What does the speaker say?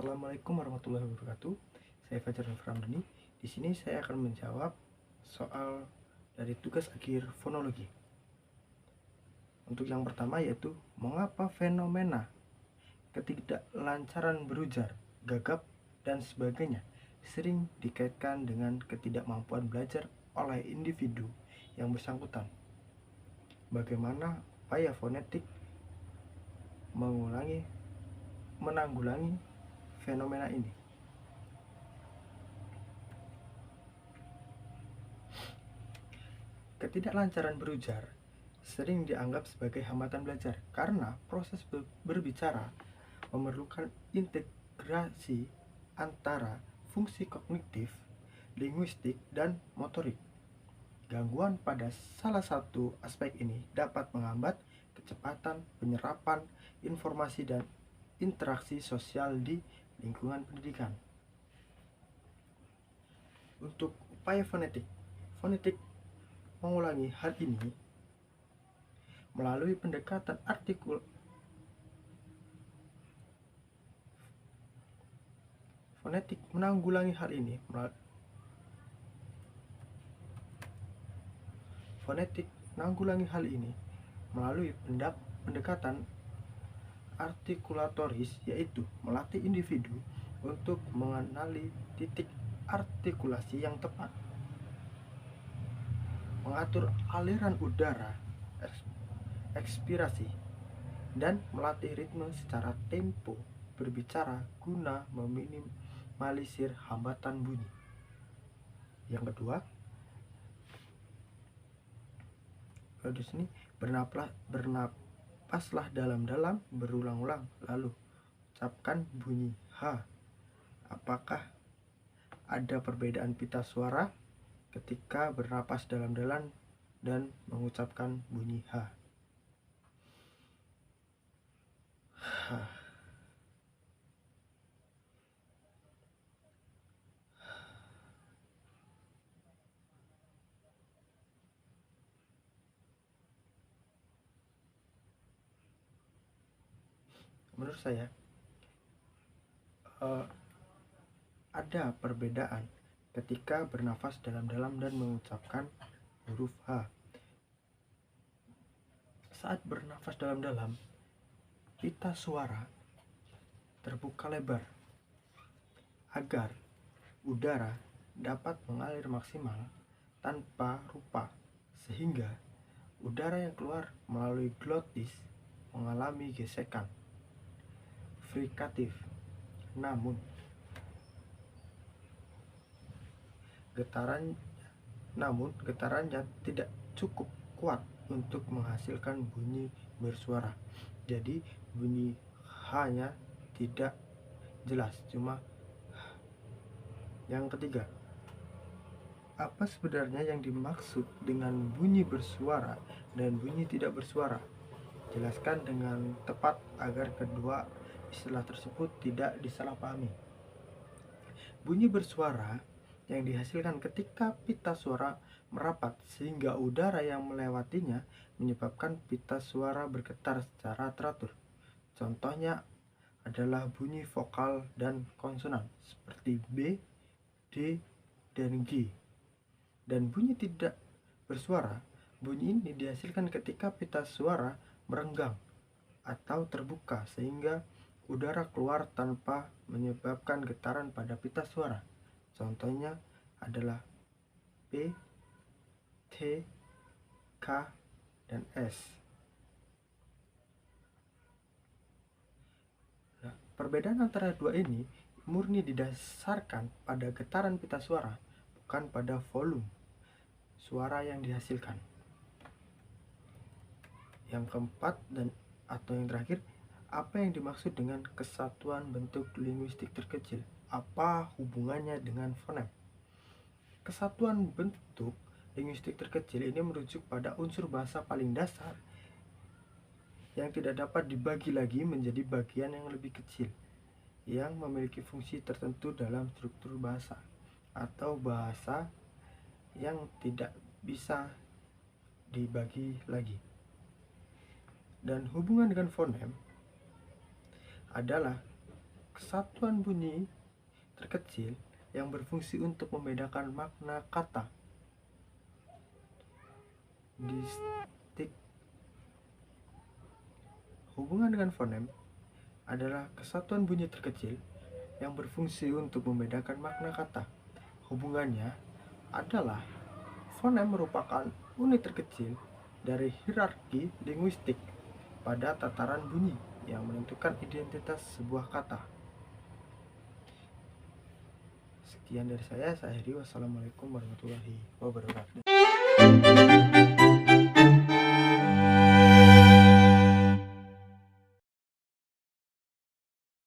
Assalamualaikum warahmatullahi wabarakatuh. Saya Fajar Ramdhani. Di sini saya akan menjawab soal dari tugas akhir fonologi. Untuk yang pertama yaitu mengapa fenomena ketidaklancaran berujar, gagap, dan sebagainya sering dikaitkan dengan ketidakmampuan belajar oleh individu yang bersangkutan. Bagaimana upaya fonetik menanggulangi fenomena ini? Ketidaklancaran berujar sering dianggap sebagai hambatan belajar karena proses berbicara memerlukan integrasi antara fungsi kognitif, linguistik, dan motorik. Gangguan pada salah satu aspek ini dapat menghambat kecepatan penyerapan informasi dan interaksi sosial di lingkungan pendidikan. Untuk upaya fonetik mengulangi hal ini melalui pendekatan menanggulangi hal ini melalui pendekatan artikulatoris, yaitu melatih individu untuk mengenali titik artikulasi yang tepat, mengatur aliran udara, ekspirasi, dan melatih ritme secara tempo berbicara guna meminimalisir hambatan bunyi. Yang kedua, di sini bernapaslah dalam-dalam berulang-ulang, lalu ucapkan bunyi H. Apakah ada perbedaan pita suara ketika bernapas dalam-dalam dan mengucapkan bunyi H? Menurut saya ada perbedaan ketika bernafas dalam-dalam dan mengucapkan huruf H. Saat bernafas dalam-dalam, pita suara terbuka lebar agar udara dapat mengalir maksimal tanpa rupa, sehingga udara yang keluar melalui glotis mengalami gesekan frikatif. Namun getarannya tidak cukup kuat untuk menghasilkan bunyi bersuara. Jadi bunyi H-nya tidak jelas, cuma. Yang ketiga, apa sebenarnya yang dimaksud dengan bunyi bersuara dan bunyi tidak bersuara? Jelaskan dengan tepat agar kedua istilah tersebut tidak disalahpahami. Bunyi bersuara yang dihasilkan ketika pita suara merapat sehingga udara yang melewatinya menyebabkan pita suara bergetar secara teratur. Contohnya adalah bunyi vokal dan konsonan seperti B, D, dan G. Dan bunyi tidak bersuara, bunyi ini dihasilkan ketika pita suara merenggang atau terbuka sehingga udara keluar tanpa menyebabkan getaran pada pita suara. Contohnya adalah P, T, K, dan S. Nah, perbedaan antara dua ini murni didasarkan pada getaran pita suara, bukan pada volume suara yang dihasilkan. Yang keempat atau yang terakhir, apa yang dimaksud dengan kesatuan bentuk linguistik terkecil? Apa hubungannya dengan fonem? Kesatuan bentuk linguistik terkecil ini merujuk pada unsur bahasa paling dasar yang tidak dapat dibagi lagi menjadi bagian yang lebih kecil, yang memiliki fungsi tertentu dalam struktur bahasa, atau bahasa yang tidak bisa dibagi lagi. Dan hubungan dengan fonem adalah kesatuan bunyi terkecil yang berfungsi untuk membedakan makna kata. Distik. Hubungan dengan fonem adalah kesatuan bunyi terkecil yang berfungsi untuk membedakan makna kata. Hubungannya adalah fonem merupakan unit terkecil dari hierarki linguistik pada tataran bunyi yang menentukan identitas sebuah kata. Sekian dari saya akhiri. Wassalamualaikum warahmatullahi wabarakatuh.